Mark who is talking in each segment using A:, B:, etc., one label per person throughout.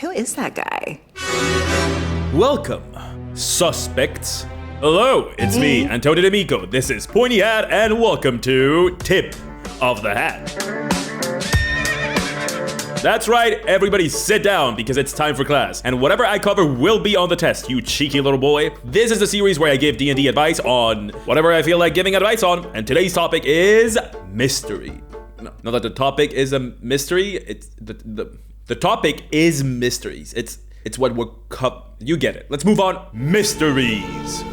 A: Who is that guy?
B: Welcome, suspects. Hello, it's me, Antonio D'Amico. This is Pointy Hat, and welcome to Tip of the Hat. That's right, everybody sit down because it's time for class. And whatever I cover will be on the test, you cheeky little boy. This is the series where I give D&D advice on whatever I feel like giving advice on. And today's topic is mystery. No, that the topic is a mystery. It's the topic is mysteries. It's what we're you get it. Let's move on. Mysteries.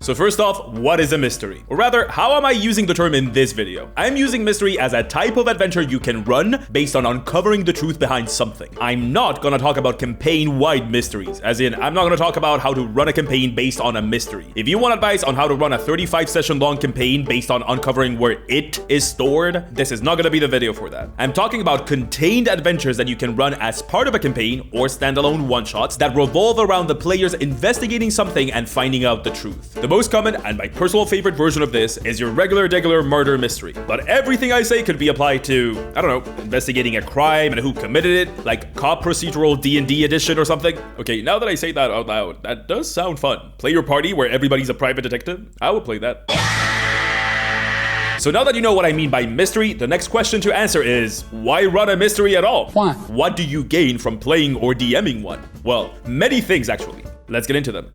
B: So first off, what is a mystery? Or rather, how am I using the term in this video? I'm using mystery as a type of adventure you can run based on uncovering the truth behind something. I'm not gonna talk about campaign-wide mysteries, as in, I'm not gonna talk about how to run a campaign based on a mystery. If you want advice on how to run a 35-session long campaign based on uncovering where it is stored, this is not gonna be the video for that. I'm talking about contained adventures that you can run as part of a campaign or standalone one-shots that revolve around the players investigating something and finding out the truth. The most common and my personal favorite version of this is your regular murder mystery. But everything I say could be applied to, I don't know, investigating a crime and who committed it, like cop procedural D&D edition or something. Okay, now that I say that out loud, that does sound fun. Play your party where everybody's a private detective? I would play that. So now that you know what I mean by mystery, the next question to answer is, why run a mystery at all?
C: Why?
B: What do you gain from playing or DMing one? Well, many things actually. Let's get into them.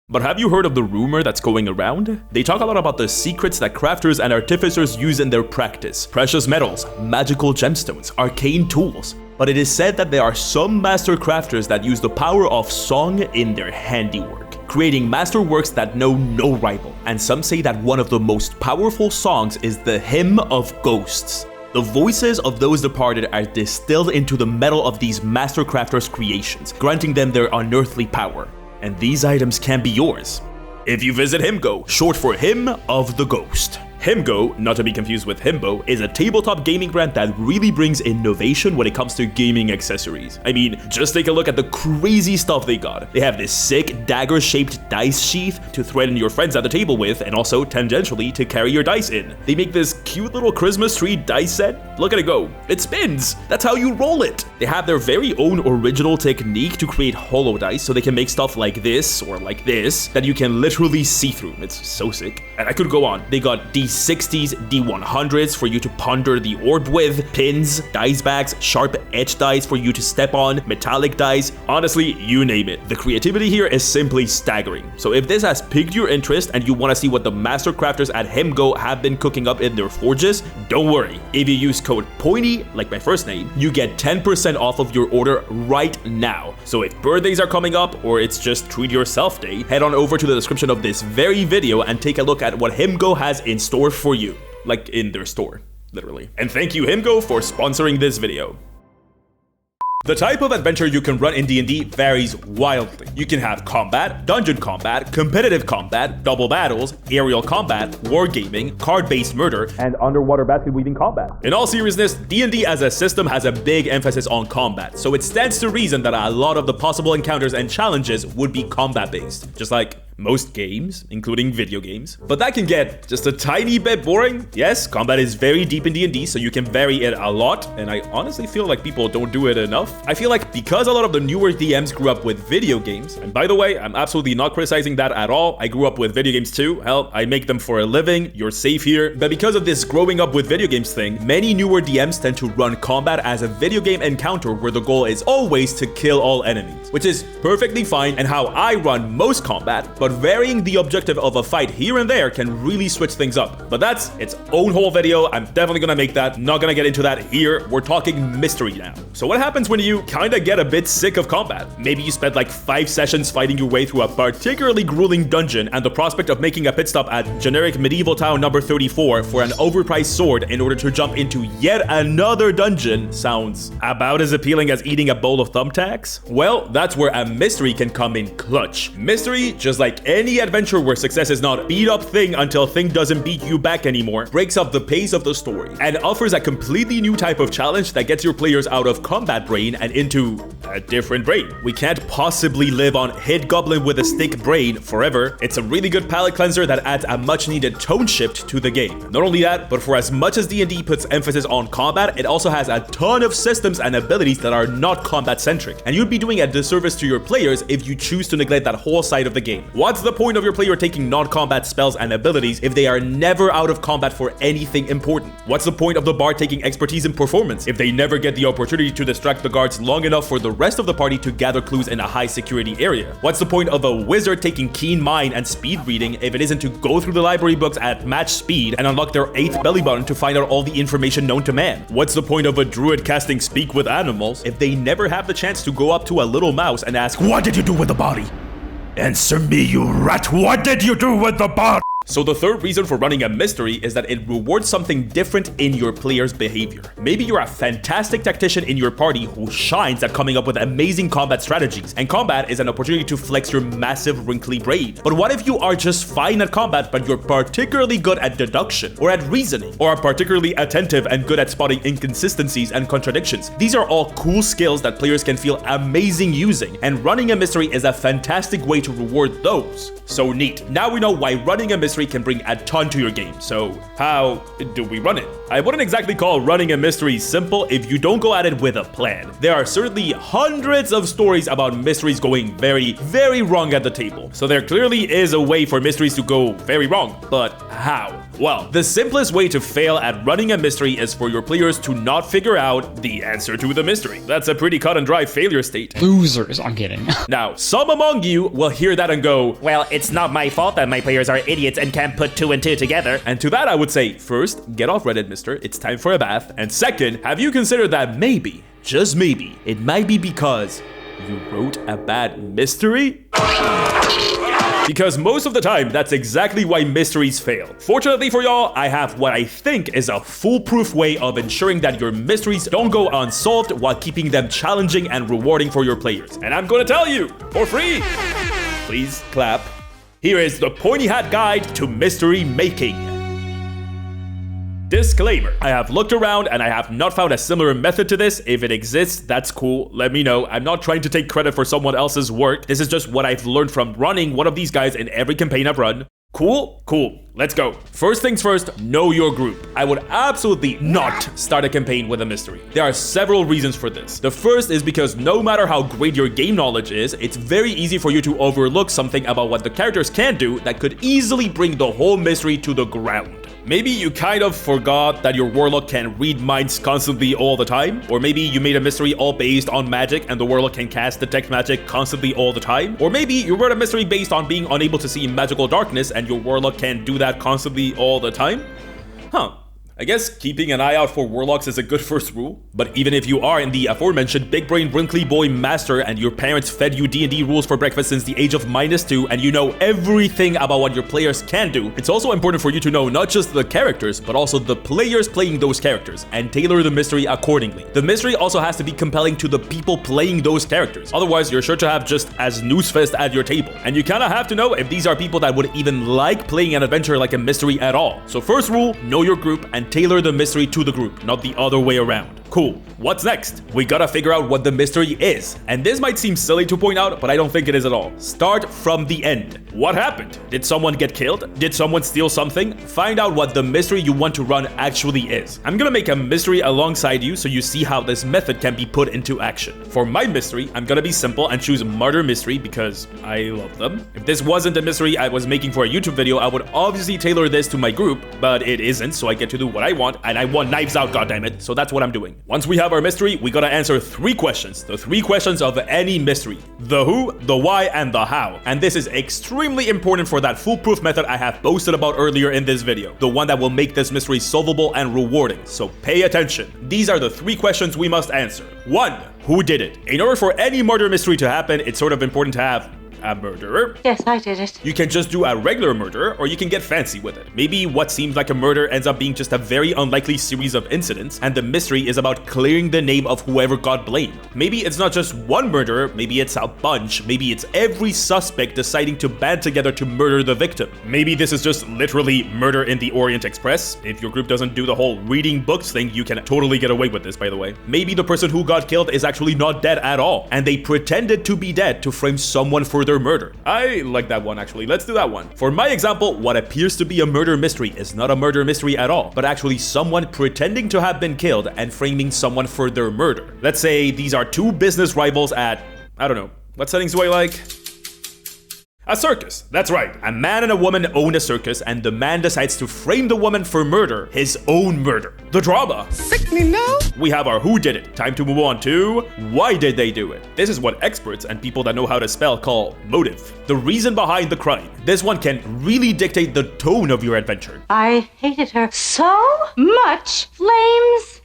B: But have you heard of the rumor that's going around? They talk a lot about the secrets that crafters and artificers use in their practice. Precious metals, magical gemstones, arcane tools. But it is said that there are some master crafters that use the power of song in their handiwork, creating masterworks that know no rival. And some say that one of the most powerful songs is the Hymn of Ghosts. The voices of those departed are distilled into the metal of these master crafters' creations, granting them their unearthly power. And these items can be yours if you visit Hymgho, short for Hymn of the Ghost. Hymgho, not to be confused with Hymbo, is a tabletop gaming brand that really brings innovation when it comes to gaming accessories. I mean, just take a look at the crazy stuff they got. They have this sick dagger-shaped dice sheath to threaten your friends at the table with, and also tangentially to carry your dice in. They make this cute little Christmas tree dice set. Look at it go. It spins. That's how you roll it. They have their very own original technique to create hollow dice, so they can make stuff like this or like this that you can literally see through. It's so sick. And I could go on. They got D60s, D100s for you to ponder the orb with, pins, dice bags, sharp edge dice for you to step on, metallic dice, honestly, you name it. The creativity here is simply staggering. So if this has piqued your interest and you want to see what the master crafters at Hymgho have been cooking up in their forges, don't worry. If you use code Pointy, like my first name, you get 10% off of your order right now. So if birthdays are coming up or it's just treat yourself day, head on over to the description of this very video and take a look at what Hymgho has in store for you, like in their store, literally. And thank you Hymgho for sponsoring this video. The type of adventure you can run in D&D varies wildly. You can have combat, dungeon combat, competitive combat, double battles, aerial combat, wargaming, card-based murder, and underwater basket-weaving combat. In all seriousness, D&D as a system has a big emphasis on combat, so it stands to reason that a lot of the possible encounters and challenges would be combat-based, just like most games, including video games. But that can get just a tiny bit boring. Yes, combat is very deep in D&D, so you can vary it a lot, and I honestly feel like people don't do it enough. I feel like because a lot of the newer DMs grew up with video games, and by the way, I'm absolutely not criticizing that at all. I grew up with video games too. Hell, I make them for a living. You're safe here. But because of this growing up with video games thing, many newer DMs tend to run combat as a video game encounter where the goal is always to kill all enemies, which is perfectly fine and how I run most combat, but varying the objective of a fight here and there can really switch things up. But that's its own whole video. I'm definitely gonna make that. Not gonna get into that here. We're talking mystery now. So what happens when you kinda get a bit sick of combat? Maybe you spent like 5 sessions fighting your way through a particularly grueling dungeon, and the prospect of making a pit stop at generic medieval town number 34 for an overpriced sword in order to jump into yet another dungeon sounds about as appealing as eating a bowl of thumbtacks? Well, that's where a mystery can come in clutch. Mystery, just like any adventure where success is not beat up thing until thing doesn't beat you back anymore, breaks up the pace of the story and offers a completely new type of challenge that gets your players out of combat brain and into a different brain. We can't possibly live on hit goblin with a stick brain forever. It's a really good palate cleanser that adds a much needed tone shift to the game. Not only that, but for as much as D&D puts emphasis on combat, it also has a ton of systems and abilities that are not combat centric, and you'd be doing a disservice to your players if you choose to neglect that whole side of the game. What's the point of your player taking non-combat spells and abilities if they are never out of combat for anything important? What's the point of the bard taking expertise in performance if they never get the opportunity to distract the guards long enough for the rest of the party to gather clues in a high security area? What's the point of a wizard taking keen mind and speed reading if it isn't to go through the library books at match speed and unlock their 8th belly button to find out all the information known to man? What's the point of a druid casting speak with animals if they never have the chance to go up to a little mouse and ask, "What did you do with the body? Answer me, you rat, what did you do with the body?" So the third reason for running a mystery is that it rewards something different in your player's behavior. Maybe you're a fantastic tactician in your party who shines at coming up with amazing combat strategies, and combat is an opportunity to flex your massive wrinkly brain. But what if you are just fine at combat, but you're particularly good at deduction, or at reasoning, or are particularly attentive and good at spotting inconsistencies and contradictions? These are all cool skills that players can feel amazing using, and running a mystery is a fantastic way to reward those. So neat. Now we know why running a mystery can bring a ton to your game. So how do we run it? I wouldn't exactly call running a mystery simple if you don't go at it with a plan. There are certainly hundreds of stories about mysteries going very, very wrong at the table. So there clearly is a way for mysteries to go very wrong. But how? Well, the simplest way to fail at running a mystery is for your players to not figure out the answer to the mystery. That's a pretty cut and dry failure state.
A: Losers, I'm kidding.
B: Now, some among you will hear that and go,
C: "Well, it's not my fault that my players are idiots and can't put 2 and 2 together."
B: And to that I would say, first, get off Reddit, mister. It's time for a bath. And second, have you considered that maybe, just maybe, it might be because you wrote a bad mystery? Because most of the time, that's exactly why mysteries fail. Fortunately for y'all, I have what I think is a foolproof way of ensuring that your mysteries don't go unsolved while keeping them challenging and rewarding for your players. And I'm gonna tell you, for free. Please clap. Here is the Pointy Hat Guide to Mystery Making. Disclaimer, I have looked around and I have not found a similar method to this. If it exists, that's cool. Let me know. I'm not trying to take credit for someone else's work. This is just what I've learned from running one of these guys in every campaign I've run. Cool? Cool. Let's go. First things first, know your group. I would absolutely not start a campaign with a mystery. There are several reasons for this. The first is because no matter how great your game knowledge is, it's very easy for you to overlook something about what the characters can do that could easily bring the whole mystery to the ground. Maybe you kind of forgot that your warlock can read minds constantly all the time, or maybe you made a mystery all based on magic and the warlock can cast detect magic constantly all the time, or maybe you wrote a mystery based on being unable to see magical darkness and your warlock can do that constantly all the time. I guess keeping an eye out for warlocks is a good first rule. But even if you are in the aforementioned big brain wrinkly boy master and your parents fed you D&D rules for breakfast since the age of -2 and you know everything about what your players can do, it's also important for you to know not just the characters, but also the players playing those characters and tailor the mystery accordingly. The mystery also has to be compelling to the people playing those characters. Otherwise, you're sure to have just as Noosefest at your table. And you kind of have to know if these are people that would even like playing an adventure like a mystery at all. So first rule, know your group and tailor the mystery to the group, not the other way around. Cool. What's next? We gotta figure out what the mystery is. And this might seem silly to point out, but I don't think it is at all. Start from the end. What happened? Did someone get killed? Did someone steal something? Find out what the mystery you want to run actually is. I'm gonna make a mystery alongside you so you see how this method can be put into action. For my mystery, I'm gonna be simple and choose murder mystery because I love them. If this wasn't a mystery I was making for a YouTube video, I would obviously tailor this to my group, but it isn't, so I get to do what I want, and I want Knives Out, goddammit, so that's what I'm doing. Once we have our mystery, we gotta answer 3 questions. The 3 questions of any mystery. The who, the why, and the how. And this is extremely important for that foolproof method I have boasted about earlier in this video. The one that will make this mystery solvable and rewarding. So pay attention. These are the 3 questions we must answer. 1. Who did it? In order for any murder mystery to happen, it's sort of important to have a murderer.
A: Yes, I did it.
B: You can just do a regular murder, or you can get fancy with it. Maybe what seems like a murder ends up being just a very unlikely series of incidents, and the mystery is about clearing the name of whoever got blamed. Maybe it's not just one murderer, maybe it's a bunch, maybe it's every suspect deciding to band together to murder the victim. Maybe this is just literally Murder in the Orient Express. If your group doesn't do the whole reading books thing, you can totally get away with this, by the way. Maybe the person who got killed is actually not dead at all, and they pretended to be dead to frame someone for their murder. I like that one, actually. Let's do that one. For my example, what appears to be a murder mystery is not a murder mystery at all, but actually someone pretending to have been killed and framing someone for their murder. Let's say these are two business rivals at, I don't know, what settings do I like? A circus. That's right. A man and a woman own a circus, and the man decides to frame the woman for murder, his own murder. The drama.
D: Sick me now.
B: We have our who did it. Time to move on to why did they do it? This is what experts and people that know how to spell call motive. The reason behind the crime. This one can really dictate the tone of your adventure.
A: I hated her so much. Flames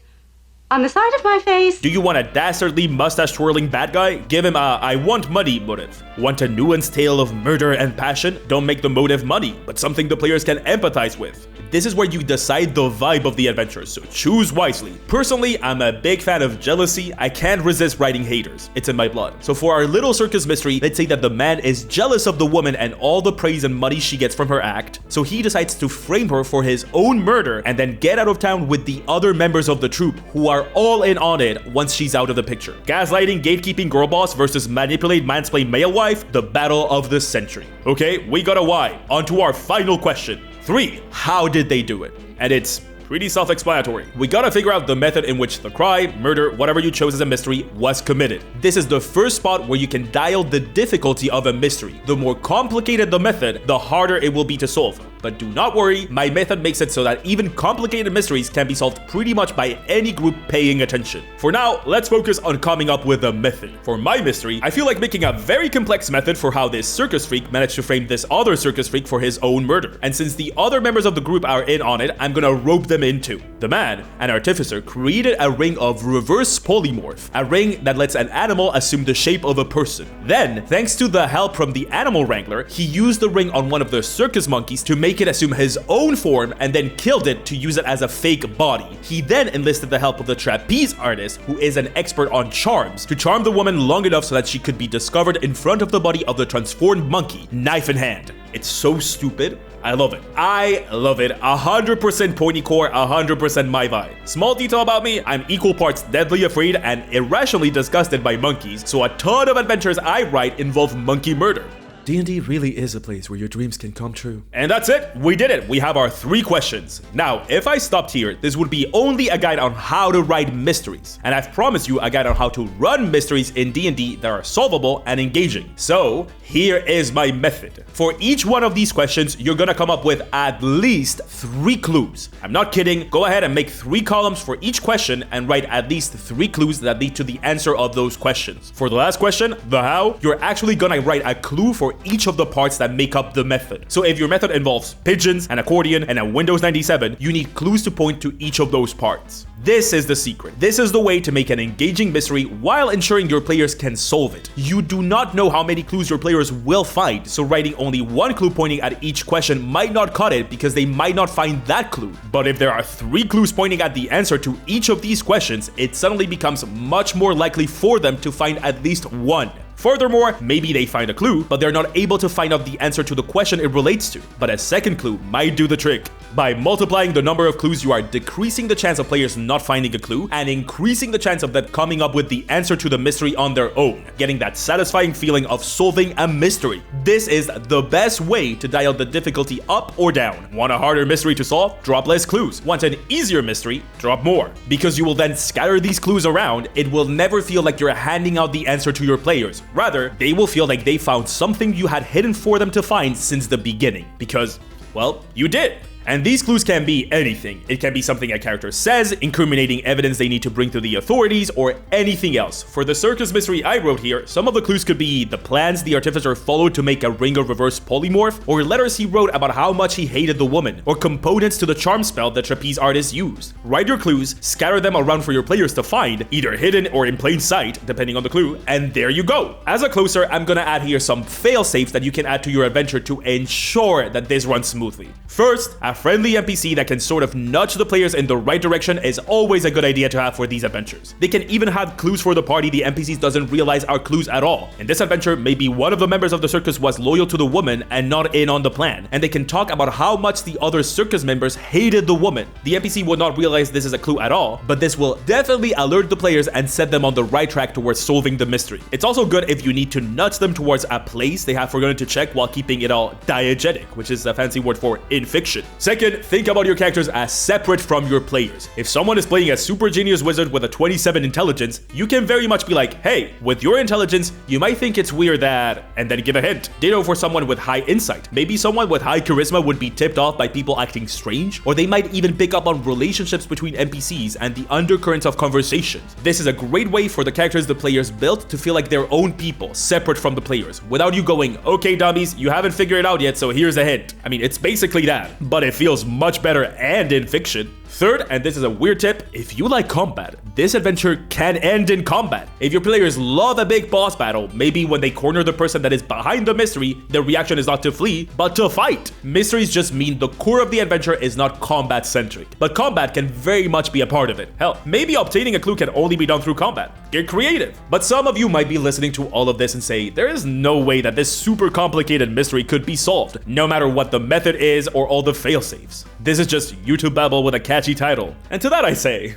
A: on the side of my face.
B: Do you want a dastardly mustache-twirling bad guy? Give him a I want money motive. Want a nuanced tale of murder and passion? Don't make the motive money, but something the players can empathize with. This is where you decide the vibe of the adventure, so choose wisely. Personally, I'm a big fan of jealousy. I can't resist writing haters. It's in my blood. So for our little circus mystery, let's say that the man is jealous of the woman and all the praise and money she gets from her act, so he decides to frame her for his own murder and then get out of town with the other members of the troupe who are all in on it once she's out of the picture. Gaslighting, gatekeeping girl boss versus manipulate, mansplain male wife, the battle of the century. Okay, we got a why. On to our final question. 3. How did they do it? And it's pretty self-explanatory. We gotta figure out the method in which the crime, murder, whatever you chose as a mystery, was committed. This is the first spot where you can dial the difficulty of a mystery. The more complicated the method, the harder it will be to solve. But do not worry, my method makes it so that even complicated mysteries can be solved pretty much by any group paying attention. For now, let's focus on coming up with a method. For my mystery, I feel like making a very complex method for how this circus freak managed to frame this other circus freak for his own murder. And since the other members of the group are in on it, I'm gonna rope them in too. The man, an artificer, created a ring of reverse polymorph, a ring that lets an animal assume the shape of a person. Then, thanks to the help from the animal wrangler, he used the ring on one of the circus monkeys to make it assume his own form and then killed it to use it as a fake body. He then enlisted the help of the trapeze artist, who is an expert on charms, to charm the woman long enough so that she could be discovered in front of the body of the transformed monkey, knife in hand. It's so stupid. I love it. I love it. 100% Pointy core, 100% my vibe. Small detail about me, I'm equal parts deadly afraid and irrationally disgusted by monkeys, so a ton of adventures I write involve monkey murder. D&D really is a place where your dreams can come true. And that's it. We did it. We have our 3 questions. Now, if I stopped here, this would be only a guide on how to write mysteries. And I've promised you a guide on how to run mysteries in D&D that are solvable and engaging. So, here is my method. For each one of these questions, you're gonna come up with at least 3 clues. I'm not kidding. Go ahead and make 3 columns for each question and write at least 3 clues that lead to the answer of those questions. For the last question, the how, you're actually gonna write a clue for each of the parts that make up the method. So if your method involves pigeons, an accordion, and a Windows 97, you need clues to point to each of those parts. This is the secret. This is the way to make an engaging mystery while ensuring your players can solve it. You do not know how many clues your players will find, so writing only 1 clue pointing at each question might not cut it because they might not find that clue. But if there are 3 clues pointing at the answer to each of these questions, it suddenly becomes much more likely for them to find at least 1. Furthermore, maybe they find a clue, but they're not able to find out the answer to the question it relates to. But a second clue might do the trick. By multiplying the number of clues, you are decreasing the chance of players not finding a clue and increasing the chance of them coming up with the answer to the mystery on their own, getting that satisfying feeling of solving a mystery. This is the best way to dial the difficulty up or down. Want a harder mystery to solve? Drop less clues. Want an easier mystery? Drop more. Because you will then scatter these clues around, it will never feel like you're handing out the answer to your players. Rather, they will feel like they found something you had hidden for them to find since the beginning. Because, well, you did. And these clues can be anything. It can be something a character says, incriminating evidence they need to bring to the authorities, or anything else. For the circus mystery I wrote here, some of the clues could be the plans the artificer followed to make a ring of reverse polymorph, or letters he wrote about how much he hated the woman, or components to the charm spell the trapeze artist used. Write your clues, scatter them around for your players to find, either hidden or in plain sight, depending on the clue, and there you go. As a closer, I'm gonna add here some fail-safes that you can add to your adventure to ensure that this runs smoothly. First, a friendly NPC that can sort of nudge the players in the right direction is always a good idea to have for these adventures. They can even have clues for the party the NPCs doesn't realize are clues at all. In this adventure, maybe one of the members of the circus was loyal to the woman and not in on the plan, and they can talk about how much the other circus members hated the woman. The NPC would not realize this is a clue at all, but this will definitely alert the players and set them on the right track towards solving the mystery. It's also good if you need to nudge them towards a place they have forgotten to check while keeping it all diegetic, which is a fancy word for in fiction. Second, think about your characters as separate from your players. If someone is playing a super genius wizard with a 27 intelligence, you can very much be like, hey, with your intelligence, you might think it's weird that, and then give a hint. Ditto for someone with high insight. Maybe someone with high charisma would be tipped off by people acting strange, or they might even pick up on relationships between NPCs and the undercurrents of conversations. This is a great way for the characters the players built to feel like their own people, separate from the players, without you going, okay dummies, you haven't figured it out yet, so here's a hint. I mean, it's basically that, but it feels much better and in fiction. Third, and this is a weird tip, if you like combat, this adventure can end in combat. If your players love a big boss battle, maybe when they corner the person that is behind the mystery, the reaction is not to flee, but to fight. Mysteries just mean the core of the adventure is not combat-centric, but combat can very much be a part of it. Hell, maybe obtaining a clue can only be done through combat. Get creative. But some of you might be listening to all of this and say, there is no way that this super complicated mystery could be solved, no matter what the method is or all the fail-safes. This is just YouTube babble with a catchy title. And to that I say,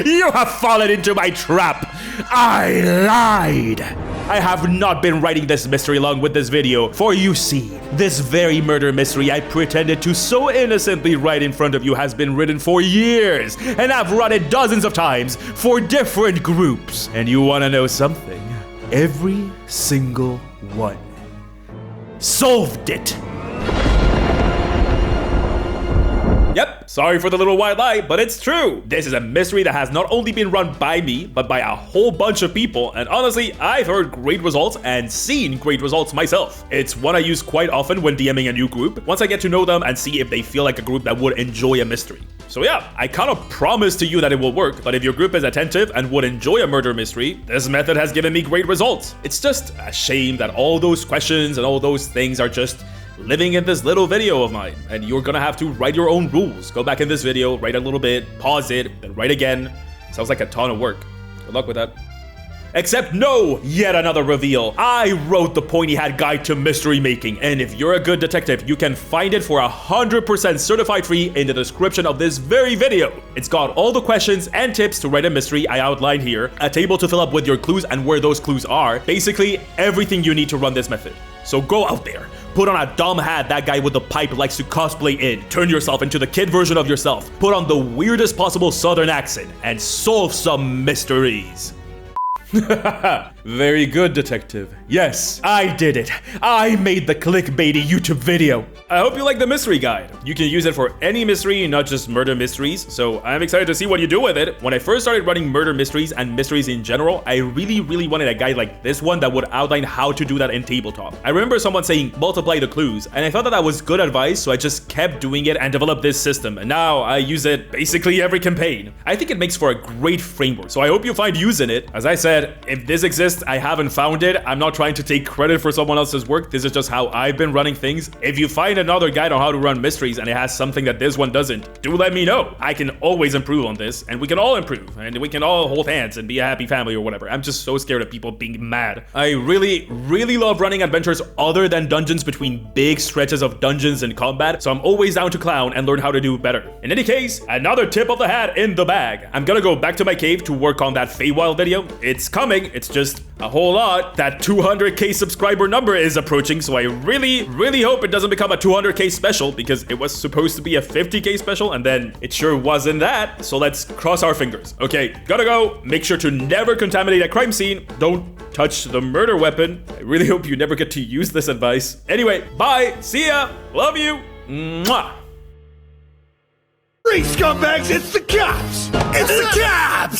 B: you have fallen into my trap. I lied. I have not been writing this mystery along with this video, for you see, this very murder mystery I pretended to so innocently write in front of you has been written for years, and I've run it dozens of times for different groups. And you wanna know something? Every single one solved it. Yep, sorry for the little white lie, but it's true. This is a mystery that has not only been run by me, but by a whole bunch of people, and honestly, I've heard great results and seen great results myself. It's one I use quite often when DMing a new group, once I get to know them and see if they feel like a group that would enjoy a mystery. So yeah, I kind of promise to you that it will work, but if your group is attentive and would enjoy a murder mystery, this method has given me great results. It's just a shame that all those questions and all those things are just living in this little video of mine, and you're gonna have to write your own rules. Go back in this video, write a little bit, pause it, then write again. Sounds like a ton of work. Good luck with that. Except no, yet another reveal. I wrote the Pointy Hat Guide to Mystery Making, and if you're a good detective, you can find it for 100% certified free in the description of this very video. It's got all the questions and tips to write a mystery I outlined here, a table to fill up with your clues and where those clues are, basically everything you need to run this method. So go out there, put on a dumb hat that guy with the pipe likes to cosplay in, turn yourself into the kid version of yourself, put on the weirdest possible southern accent, and solve some mysteries. Very good, detective. Yes, I did it. I made the clickbaity YouTube video. I hope you like the mystery guide. You can use it for any mystery, not just murder mysteries, so I'm excited to see what you do with it. When I first started running murder mysteries and mysteries in general, I really wanted a guide like this one that would outline how to do that in tabletop. I remember someone saying, multiply the clues, and I thought that was good advice, so I just kept doing it and developed this system, and now I use it basically every campaign. I think it makes for a great framework, so I hope you find use in it. As I said, if this exists, I haven't found it. I'm not trying to take credit for someone else's work. This is just how I've been running things. If you find another guide on how to run mysteries and it has something that this one doesn't, do let me know. I can always improve on this, and we can all improve, and we can all hold hands and be a happy family or whatever. I'm just so scared of people being mad. I really love running adventures other than dungeons between big stretches of dungeons and combat, so I'm always down to clown and learn how to do better. In any case, another tip of the hat in the bag. I'm gonna go back to my cave to work on that Feywild video. It's coming, it's just a whole lot. That 200k subscriber number is approaching, so I really hope it doesn't become a 200k special, because it was supposed to be a 50k special, and then it sure wasn't that. So let's cross our fingers. Okay, gotta go. Make sure to never contaminate a crime scene. Don't touch the murder weapon. I really hope you never get to use this advice. Anyway, bye. See ya. Love you. Mwah.
D: Hey, scumbags, it's the cops! It's the cops!